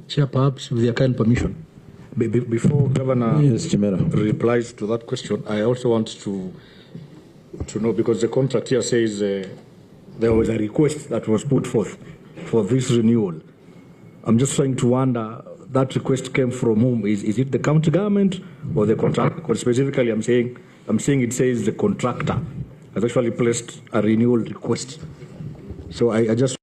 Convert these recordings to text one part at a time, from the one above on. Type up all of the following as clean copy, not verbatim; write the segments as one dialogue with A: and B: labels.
A: Chair, perhaps with your kind permission, before Governor
B: Chimera
A: replies to that question, I also want to know, because the contract here says there was a request that was put forth for this renewal. I'm just trying to wonder, that request came from whom? Is it the county government or the contractor? Because specifically I'm saying it says the contractor has actually placed a renewal request. So I just,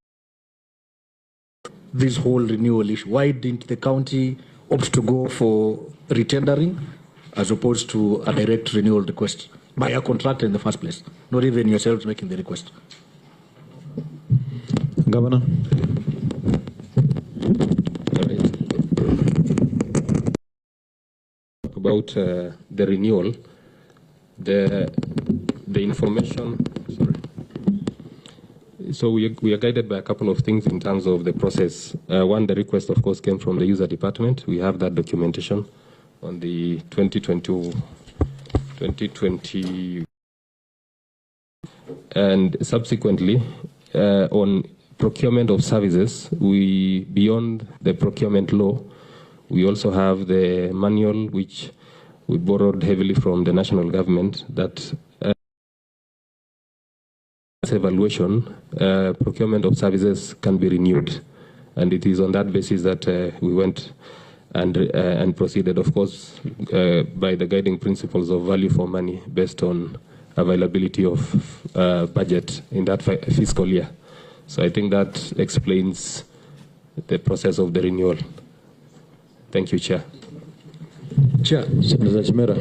A: this whole renewal issue, why didn't the county opt to go for retendering as opposed to a direct renewal request by a contractor in the first place, not even yourselves making the request?
B: Governor.
C: About the renewal, the information. Sorry. So we are guided by a couple of things in terms of the process. One, the request, of course, came from the user department. We have that documentation on the 2020, and subsequently on procurement of services. We, beyond the procurement law, we also have the manual, which we borrowed heavily from the national government, that evaluation, procurement of services can be renewed. And it is on that basis that we went and proceeded, of course, by the guiding principles of value for money based on availability of budget in that fiscal year. So I think that explains the process of the renewal. Thank you, Chair.
A: Chair, Senator Chimera,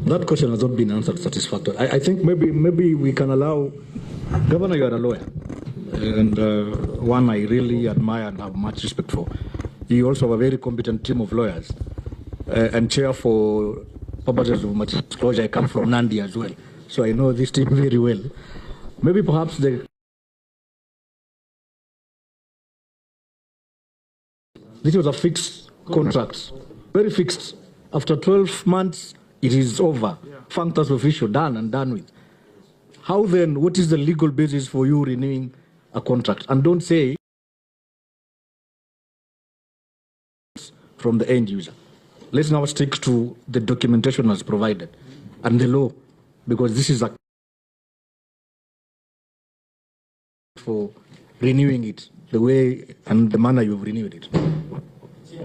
A: that question has not been answered satisfactorily. I think maybe we can allow, Governor, you are a lawyer, and one I really admire and have much respect for. You also have a very competent team of lawyers. And Chair, for purposes of much disclosure, I come from Nandi as well, so I know this team very well. Maybe perhaps this was a fixed contract, very fixed. After 12 months, it is over. Functus official, done and done with. How then, what is the legal basis for you renewing a contract? And don't say from the end user. Let's now stick to the documentation as provided and the law, because this is a for renewing it the way and the manner you've renewed it.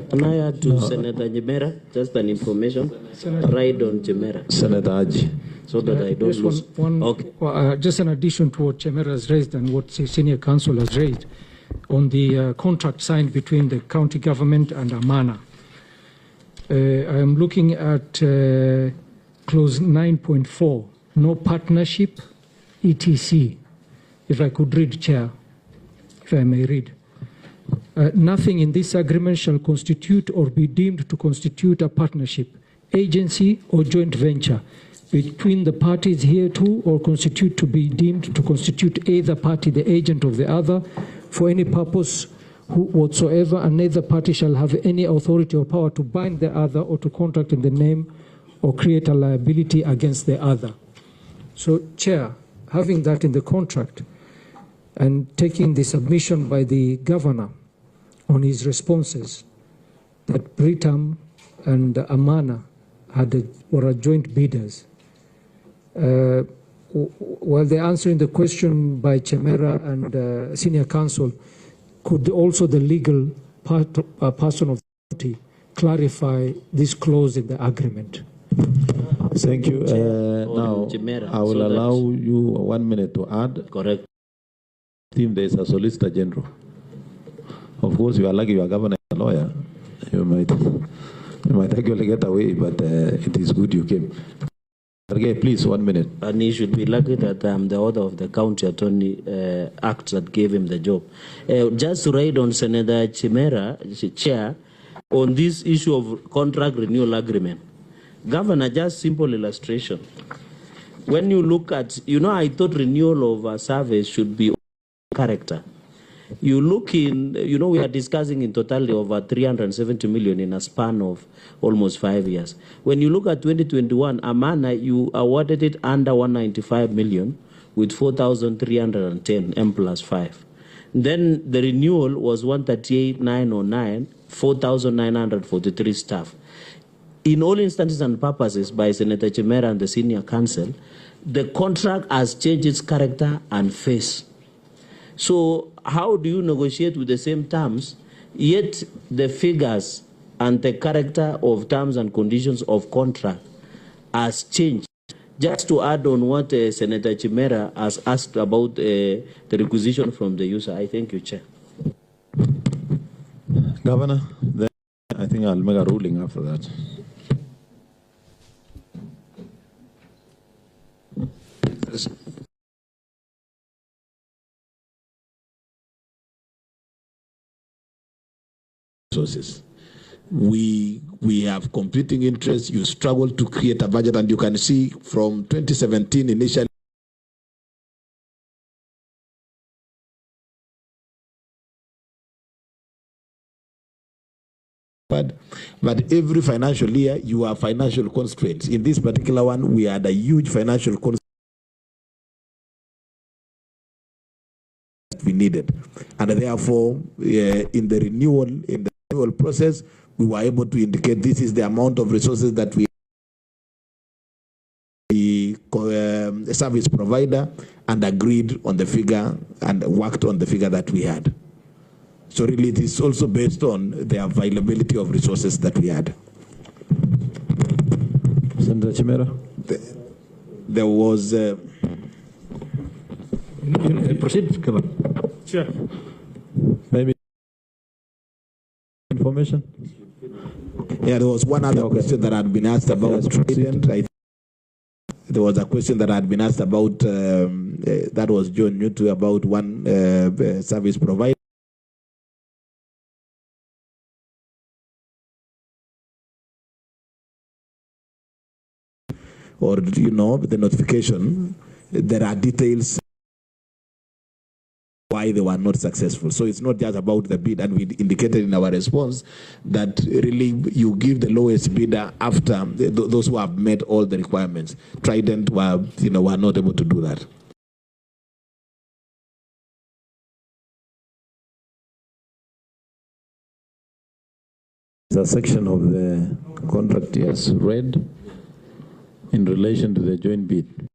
D: Can I add to Senator Chimera just an information? Right on Chimera.
B: Senator Aji.
D: So that I don't lose.
E: Okay. Just in addition to what Chimera has raised and what the Senior Counsel has raised on the contract signed between the county government and Amana. I am looking at clause 9.4, no partnership, etc. If I could read, Chair, if I may read. Nothing in this agreement shall constitute or be deemed to constitute a partnership, agency, or joint venture between the parties hereto, or constitute to be deemed to constitute either party the agent of the other for any purpose whatsoever, and neither party shall have any authority or power to bind the other or to contract in the name or create a liability against the other. So, Chair, having that in the contract and taking the submission by the governor on his responses that Britam and Amana were joint bidders. While they're answering the question by Chimera and Senior Counsel, could also the legal person of the county clarify this clause in the agreement?
B: Thank you. Now, I will allow you 1 minute to add.
D: Correct.
B: There is a Solicitor General. Of course, you are lucky you are governor and a lawyer. You might actually get away, but it is good you came. Okay, please, 1 minute.
D: And he should be lucky that I'm the author of the County Attorney Act that gave him the job. Just to write on Senator Chimera, Chair, on this issue of contract renewal agreement. Governor, just simple illustration. When you look at, I thought renewal of a service should be character. You look in, we are discussing in totality over 370 million in a span of almost 5 years. When you look at 2021, Amana, you awarded it under 195 million with 4,310 M+5. Then the renewal was 138,909, 4,943 staff. In all instances and purposes by Senator Chimera and the Senior Council, the contract has changed its character and face. So how do you negotiate with the same terms, yet the figures and the character of terms and conditions of contract has changed? Just to add on what Senator Chimera has asked about the requisition from the user. I thank you, Chair.
B: Governor, then I think I'll make a ruling after that.
F: Resources. We have competing interests. You struggle to create a budget, and you can see from 2017 initially. But every financial year, you have financial constraints. In this particular one, we had a huge financial constraint we needed, and therefore, in the renewal process, we were able to indicate this is the amount of resources that we a service provider, and agreed on the figure and worked on the figure that we had. So really it is also based on the availability of resources that we had.
B: Senator Chimera?
F: There was...
A: proceed, Governor.
E: Chair.
B: Maybe information?
F: Yeah, there was one other question that had been asked about Trident. There was a question that had been asked about, that was John Newton, about one service provider. Or, you know, the notification, there are details why they were not successful. So it's not just about the bid, and we indicated in our response that really you give the lowest bidder after those who have met all the requirements. Trident were not able to do that.
B: The section of the contract, yes, read in relation to the joint bid.